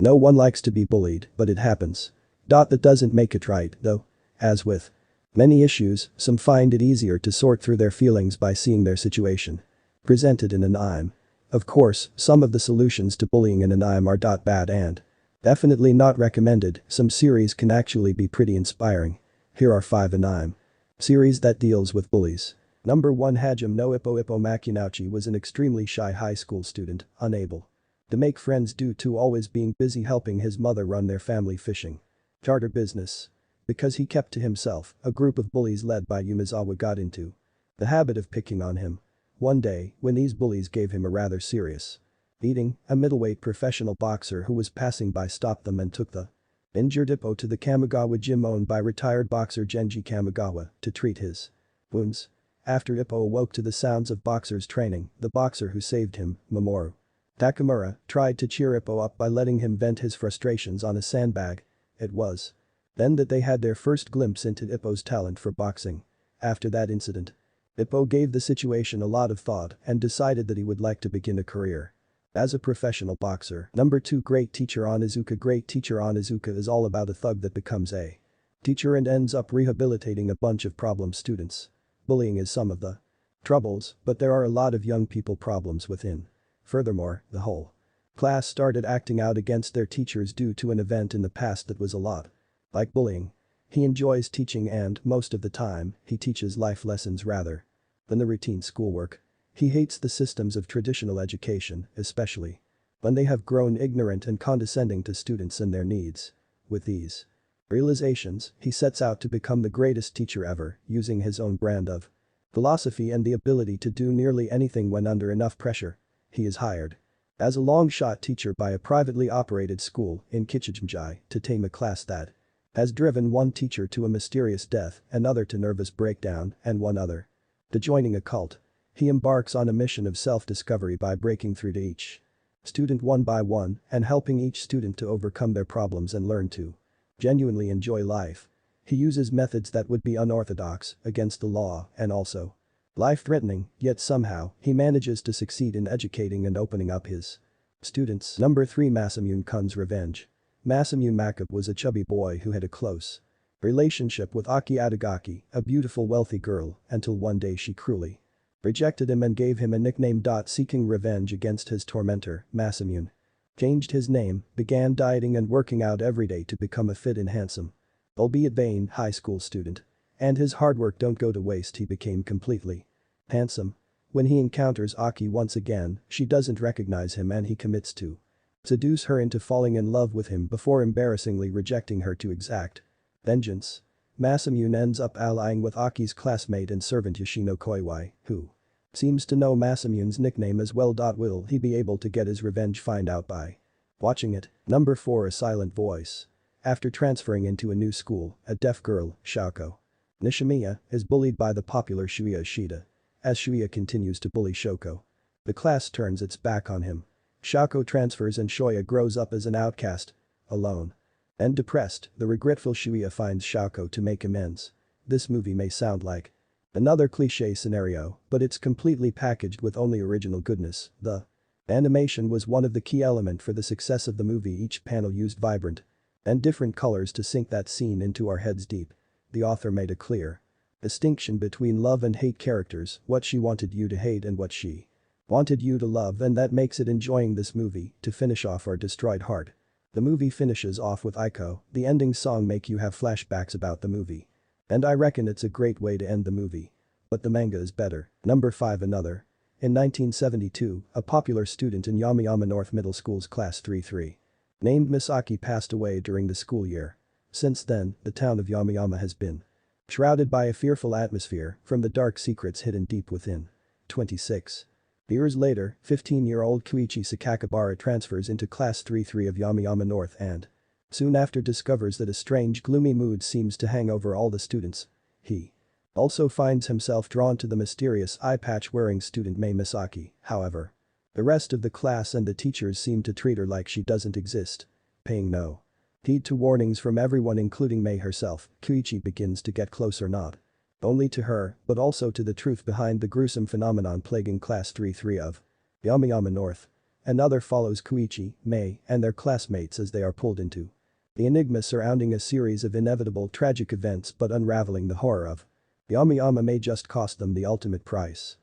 No one likes to be bullied, but it happens. That doesn't make it right, though. As with many issues, some find it easier to sort through their feelings by seeing their situation presented in an anime. Of course, some of the solutions to bullying in an anime are bad and definitely not recommended. Some series can actually be pretty inspiring. Here are 5 anime series that deals with bullies. Number 1, Hajime no Ippo. Ippo Makunouchi was an extremely shy high school student, unable to make friends due to always being busy helping his mother run their family fishing charter business. Because he kept to himself, a group of bullies led by Yumizawa got into the habit of picking on him. One day, when these bullies gave him a rather serious beating, a middleweight professional boxer who was passing by stopped them and took the injured Ippo to the Kamigawa gym owned by retired boxer Genji Kamigawa to treat his wounds. After Ippo awoke to the sounds of boxers training, the boxer who saved him, Mamoru Takamura, tried to cheer Ippo up by letting him vent his frustrations on a sandbag. It was then that they had their first glimpse into Ippo's talent for boxing. After that incident, Ippo gave the situation a lot of thought and decided that he would like to begin a career as a professional boxer. Number 2, Great Teacher Onizuka. Great Teacher Onizuka is all about a thug that becomes a teacher and ends up rehabilitating a bunch of problem students. Bullying is some of the troubles, but there are a lot of young people problems within. Furthermore, the whole class started acting out against their teachers due to an event in the past that was a lot like bullying. He enjoys teaching and, most of the time, he teaches life lessons rather than the routine schoolwork. He hates the systems of traditional education, especially when they have grown ignorant and condescending to students and their needs. With these realizations, he sets out to become the greatest teacher ever, using his own brand of philosophy and the ability to do nearly anything when under enough pressure. He is hired as a long-shot teacher by a privately operated school in Kichijimji to tame a class that has driven one teacher to a mysterious death, another to nervous breakdown, and one other to joining a cult. He embarks on a mission of self-discovery by breaking through to each student one by one and helping each student to overcome their problems and learn to genuinely enjoy life. He uses methods that would be unorthodox, against the law, and also life-threatening, yet somehow, he manages to succeed in educating and opening up his students. Number 3, Masamune-kun's Revenge. Masamune Makub was a chubby boy who had a close relationship with Aki Adagaki, a beautiful wealthy girl, until one day she cruelly rejected him and gave him a nickname. Seeking revenge against his tormentor, Masamune changed his name, began dieting and working out every day to become a fit and handsome, albeit vain, high school student. And his hard work don't go to waste. He became completely handsome. When he encounters Aki once again, she doesn't recognize him and he commits to seduce her into falling in love with him before embarrassingly rejecting her to exact vengeance. Masamune ends up allying with Aki's classmate and servant Yoshino Koiwai, who seems to know Masamune's nickname as well. Will he be able to get his revenge? Find out by watching it. Number 4, A Silent Voice. After transferring into a new school, a deaf girl, Shoko Nishimiya, is bullied by the popular Shuya Ishida. As Shuya continues to bully Shoko, the class turns its back on him. Shoko transfers and Shoya grows up as an outcast, alone and depressed. The regretful Shuya finds Shoko to make amends. This movie may sound like another cliché scenario, but it's completely packaged with only original goodness. The animation was one of the key elements for the success of the movie. Each panel used vibrant and different colors to sink that scene into our heads deep. The author made a clear distinction between love and hate characters, what she wanted you to hate and what she wanted you to love, and that makes it enjoying this movie. To finish off our destroyed heart. The movie finishes off with Aiko, the ending song make you have flashbacks about the movie. And I reckon it's a great way to end the movie. But the manga is better. Number 5, Another. In 1972, a popular student in Yamayama North Middle School's class 3-3 named Misaki passed away during the school year. Since then, the town of Yamayama has been shrouded by a fearful atmosphere from the dark secrets hidden deep within. 26 years later, 15-year-old Koichi Sakakibara transfers into class 3-3 of Yamayama North and soon after discovers that a strange gloomy mood seems to hang over all the students. He also finds himself drawn to the mysterious eye patch wearing student Mei Misaki. However, the rest of the class and the teachers seem to treat her like she doesn't exist. Paying no heed to warnings from everyone including Mei herself, Koichi begins to get closer not only to her, but also to the truth behind the gruesome phenomenon plaguing class 3-3 of Yamayama North. Another follows Koichi, Mei, and their classmates as they are pulled into the enigma surrounding a series of inevitable tragic events but unraveling the horror of Yama may just cost them the ultimate price.